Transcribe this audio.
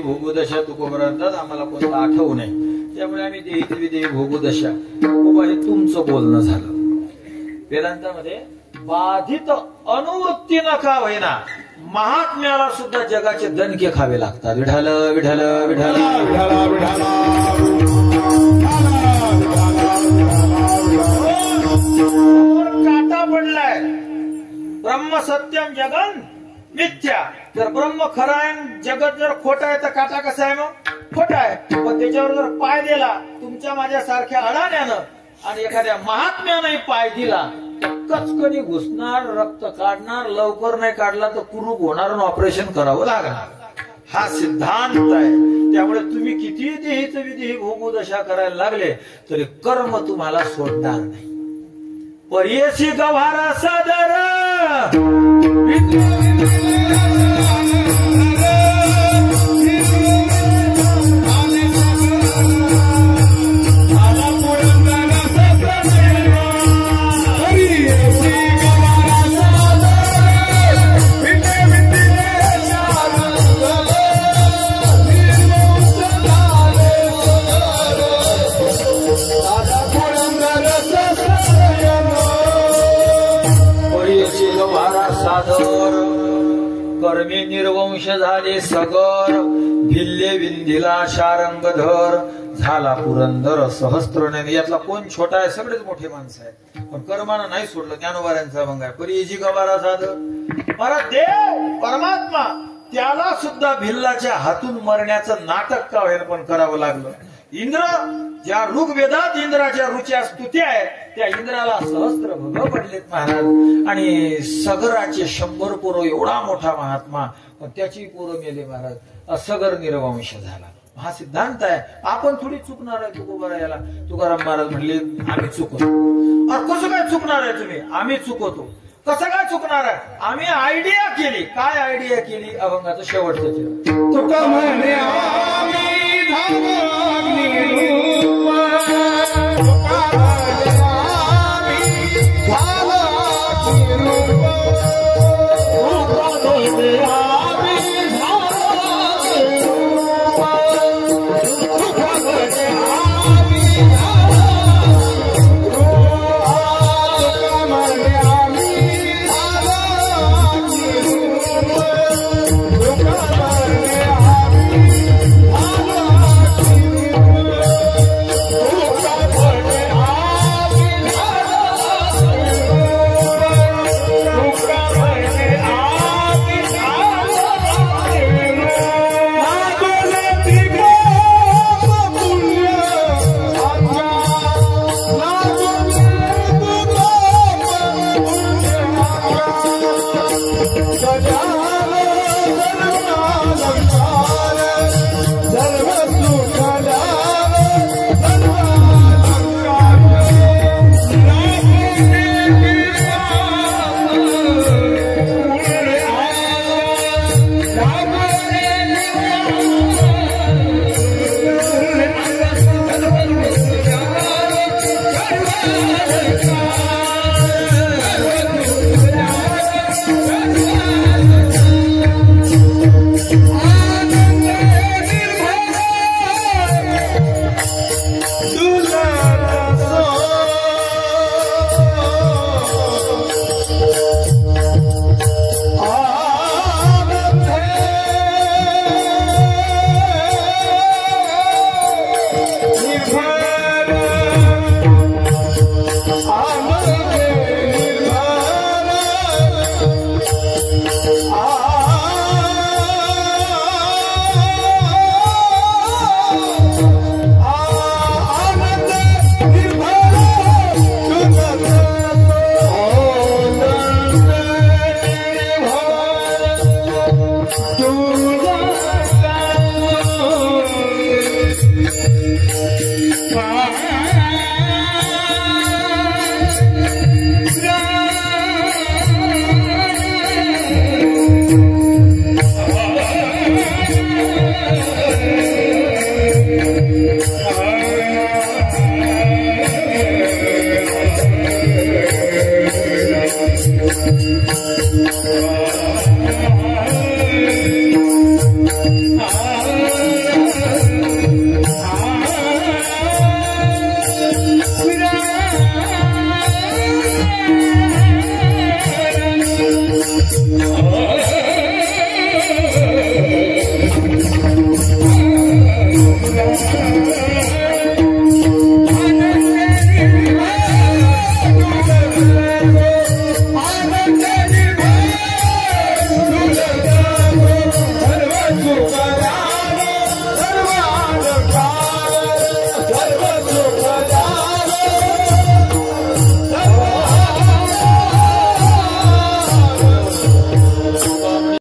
भोगदशा तुकोबरांतात आम्हाला कोणता आठवू नये, त्यामुळे आम्ही देहित विदेही भोगदशा तुकोबा हे तुमचं बोलणं झालं. वेदांतामध्ये बाधित अनुवृत्ती न का होईना महात्म्याला सुद्धा जगाचे दणके खावे लागतात. विठाल विठाल विठाल काटा पडलाय. ब्रह्म सत्यम जगन मिथ्या. जर ब्रह्म खरं आहे, जगत जर खोटं आहे तर काटा कसा आहे? मग खोटा आहे. पण त्याच्यावर जर पाय दिला तुमच्या माझ्या सारख्या अडाण्यानं आणि एखाद्या महात्म्याने पाय दिला तर कचकणी घुसणार, रक्त काढणार, लवकर नाही काढला तर कुरूप होणार आणि ऑपरेशन करावं लागणार. हा सिद्धांत आहे. त्यामुळे तुम्ही किती देहित विदेही भोगदशा करायला लागले तरी कर्म तुम्हाला सोडणार नाही. परियसी गव्हारा सादर कर्मी निर्वंश झाले सगर. भिल्ले विंधिला शारंगधर झाला पुरंदर सहस्त्र. यातला कोण छोटा आहे? सगळेच मोठे माणसं आहेत. पण कर्मानं नाही सोडलं. ज्ञानोबाऱ्यांचा अभंग आहे. परियची गवारा साधर. मला देव परमात्मा त्याला सुद्धा भिल्लाच्या हातून मरण्याचं नाटक का होईल पण करावं लागलं. इंद्र ज्या ऋग्वेदात इंद्राच्या रुच्या स्तुत्या आहेत त्या इंद्राला सहस्त्र भग पडलेत महाराज. आणि सगराचे 100 पोरं. एवढा मोठा महात्मा पण त्याची पोरं मेले महाराज. सगर निर्वंश झाला. हा सिद्धांत आहे. आपण थोडी चुकणार आहे. तुकोबा याला तुकाराम महाराज म्हणले आम्ही चुकतो. कसं काय चुकणार आहे तुम्ही? आम्ही चुकवतो. कसं काय चुकणार आहे? आम्ही आयडिया केली. काय आयडिया केली? अभंगाचं शेवटचं तुका म्हणे तुझा